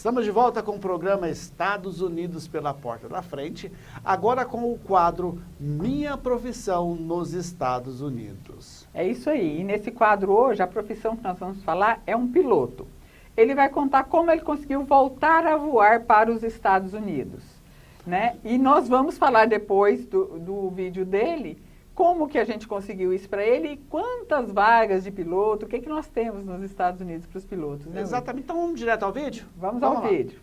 Estamos de volta com o programa Estados Unidos pela Porta da Frente, agora com o quadro Minha Profissão nos Estados Unidos. É isso aí, e nesse quadro hoje, a profissão que nós vamos falar é um piloto. Ele vai contar como ele conseguiu voltar a voar para os Estados Unidos, né? E nós vamos falar depois do vídeo dele, como que a gente conseguiu isso para ele e quantas vagas de piloto, o que nós temos nos Estados Unidos para os pilotos, né? Exatamente, então vamos direto ao vídeo? Vamos ao vídeo.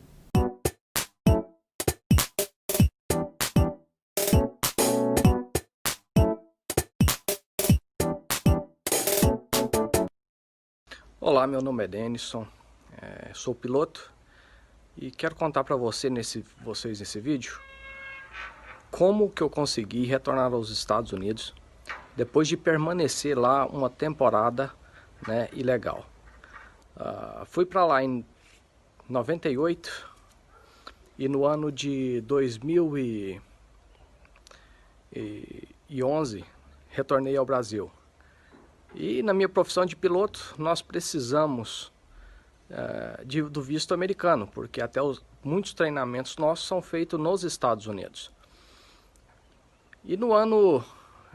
Olá, meu nome é Denison, sou piloto e quero contar para vocês nesse vídeo como que eu consegui retornar aos Estados Unidos depois de permanecer lá uma temporada, né, ilegal. Fui para lá em 98 e no ano de 2011 retornei ao Brasil. E na minha profissão de piloto nós precisamos do visto americano, porque até muitos treinamentos nossos são feitos nos Estados Unidos. E no ano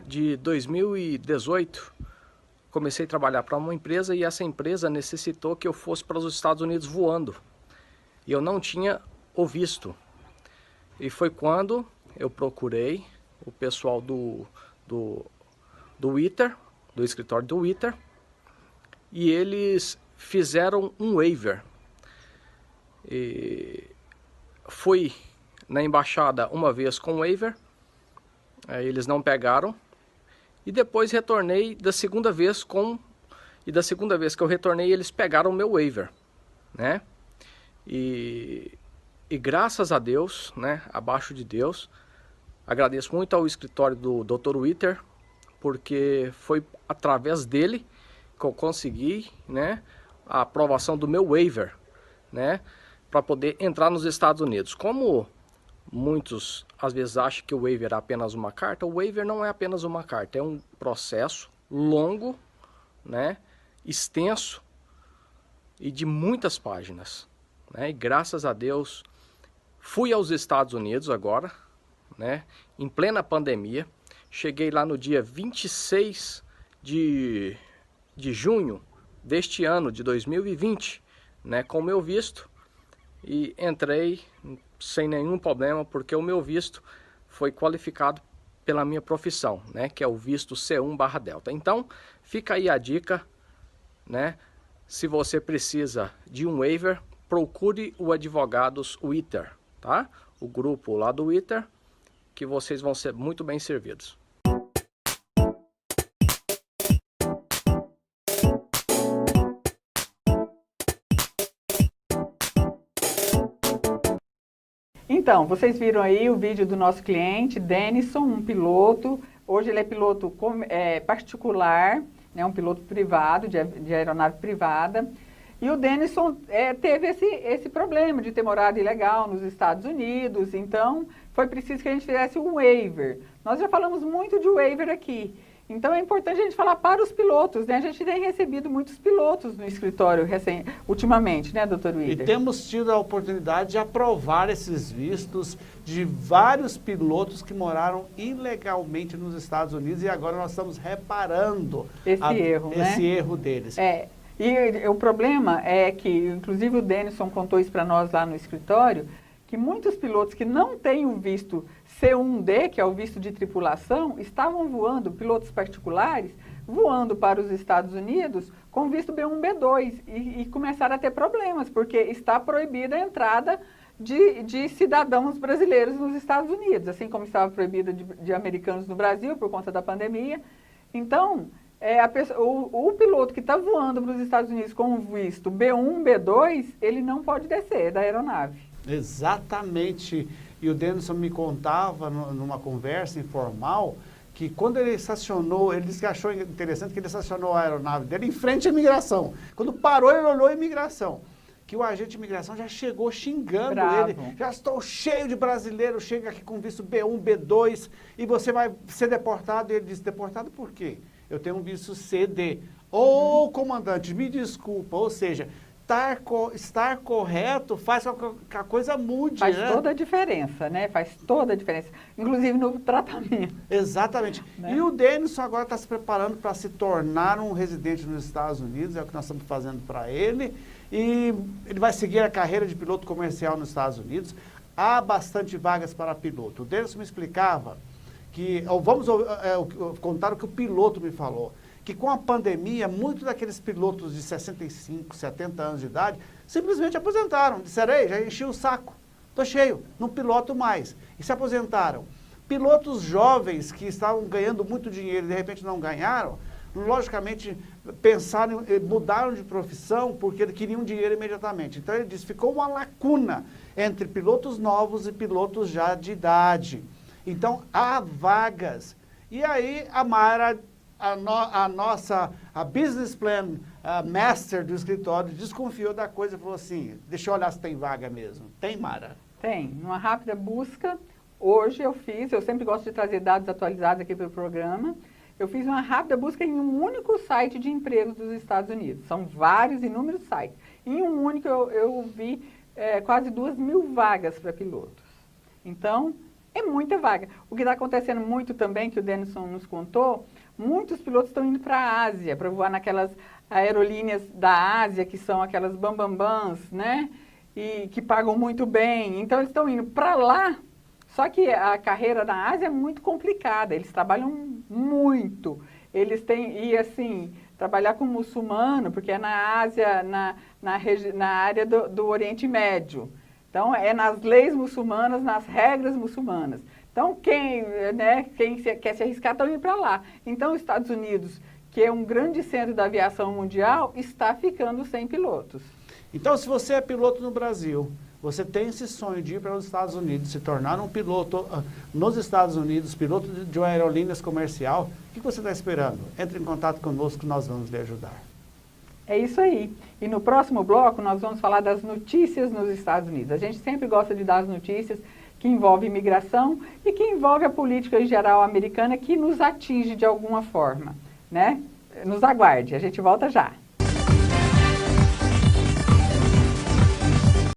de 2018 comecei a trabalhar para uma empresa e essa empresa necessitou que eu fosse para os Estados Unidos voando. E eu não tinha o visto. E foi quando eu procurei o pessoal do ITER, do escritório do ITER, e eles fizeram um waiver. E fui na embaixada uma vez com waiver, eles não pegaram, e depois retornei da segunda vez e da segunda vez que eu retornei eles pegaram o meu waiver, né? E graças a Deus, né, abaixo de Deus, agradeço muito ao escritório do Dr. Witter, porque foi através dele que eu consegui, né, a aprovação do meu waiver, né, para poder entrar nos Estados Unidos. Como muitos às vezes acham que o waiver é apenas uma carta, o waiver não é apenas uma carta, é um processo longo, né, extenso e de muitas páginas, né, e graças a Deus fui aos Estados Unidos agora, né, em plena pandemia. Cheguei lá no dia 26 de junho deste ano de 2020, né, com o meu visto, e entrei sem nenhum problema, porque o meu visto foi qualificado pela minha profissão, né, que é o visto C1/Delta. Então, fica aí a dica, né, se você precisa de um waiver, procure o Advogados ITER, tá? O grupo lá do ITER, que vocês vão ser muito bem servidos. Então, vocês viram aí o vídeo do nosso cliente, Denison, um piloto. Hoje ele é piloto particular, né, um piloto privado, de aeronave privada. E o Denison teve esse problema de ter morado ilegal nos Estados Unidos, então foi preciso que a gente fizesse um waiver. Nós já falamos muito de waiver aqui. Então é importante a gente falar para os pilotos, né? A gente tem recebido muitos pilotos no escritório ultimamente, né, doutor Witter? E temos tido a oportunidade de aprovar esses vistos de vários pilotos que moraram ilegalmente nos Estados Unidos e agora nós estamos reparando esse erro deles. E o problema é que, inclusive o Denison contou isso para nós lá no escritório, que muitos pilotos que não têm o visto C1D, que é o visto de tripulação, estavam voando, pilotos particulares, voando para os Estados Unidos com visto B1, B2 e começaram a ter problemas, porque está proibida a entrada de cidadãos brasileiros nos Estados Unidos, assim como estava proibida de americanos no Brasil por conta da pandemia. Então, o piloto que está voando para os Estados Unidos com visto B1, B2, ele não pode descer da aeronave. Exatamente. E o Denison me contava numa conversa informal que quando ele estacionou, ele disse que achou interessante que ele estacionou a aeronave dele em frente à imigração. Quando parou, ele olhou a imigração. Que o agente de imigração já chegou xingando ele. Já estou cheio de brasileiros, chega aqui com visto B1, B2 e você vai ser deportado. E ele disse, deportado por quê? Eu tenho um visto CD. Ô, comandante, me desculpa. Ou seja, estar correto faz com que a coisa mude, Faz né? toda a diferença, né? Faz toda a diferença, inclusive no tratamento. Exatamente. Né? E o Denison agora está se preparando para se tornar um residente nos Estados Unidos, é o que nós estamos fazendo para ele. E ele vai seguir a carreira de piloto comercial nos Estados Unidos. Há bastante vagas para piloto. O Denison me explicava que, vamos contar o que o piloto me falou, que com a pandemia, muitos daqueles pilotos de 65, 70 anos de idade, simplesmente aposentaram. Disseram, ei, já enchi o saco, estou cheio, não piloto mais. E se aposentaram. Pilotos jovens que estavam ganhando muito dinheiro e de repente não ganharam, logicamente pensaram, mudaram de profissão porque eles queriam dinheiro imediatamente. Então ele disse, ficou uma lacuna entre pilotos novos e pilotos já de idade. Então há vagas. E aí a Mara, a business plan master do escritório, desconfiou da coisa e falou assim, deixa eu olhar se tem vaga mesmo. Tem, Mara? Tem. Numa rápida busca, hoje eu sempre gosto de trazer dados atualizados aqui para o programa, eu fiz uma rápida busca em um único site de empregos dos Estados Unidos. São vários, inúmeros sites. Em um único eu vi quase 2.000 vagas para pilotos. Então, é muita vaga. O que está acontecendo muito também, que o Denison nos contou, muitos pilotos estão indo para a Ásia, para voar naquelas aerolíneas da Ásia, que são aquelas bambambãs, né? E que pagam muito bem. Então, eles estão indo para lá. Só que a carreira na Ásia é muito complicada, eles trabalham muito. Eles têm, e assim, trabalhar com muçulmano, porque é na Ásia, na área do Oriente Médio. Então, é nas leis muçulmanas, nas regras muçulmanas. Então, quem quer se arriscar estão indo para lá. Então, os Estados Unidos, que é um grande centro da aviação mundial, está ficando sem pilotos. Então, se você é piloto no Brasil, você tem esse sonho de ir para os Estados Unidos, se tornar um piloto nos Estados Unidos, piloto de uma aerolíneas comercial, o que você está esperando? Entre em contato conosco que nós vamos lhe ajudar. É isso aí. E no próximo bloco nós vamos falar das notícias nos Estados Unidos. A gente sempre gosta de dar as notícias que envolvem imigração e que envolvem a política em geral americana que nos atinge de alguma forma, né? Nos aguarde, a gente volta já.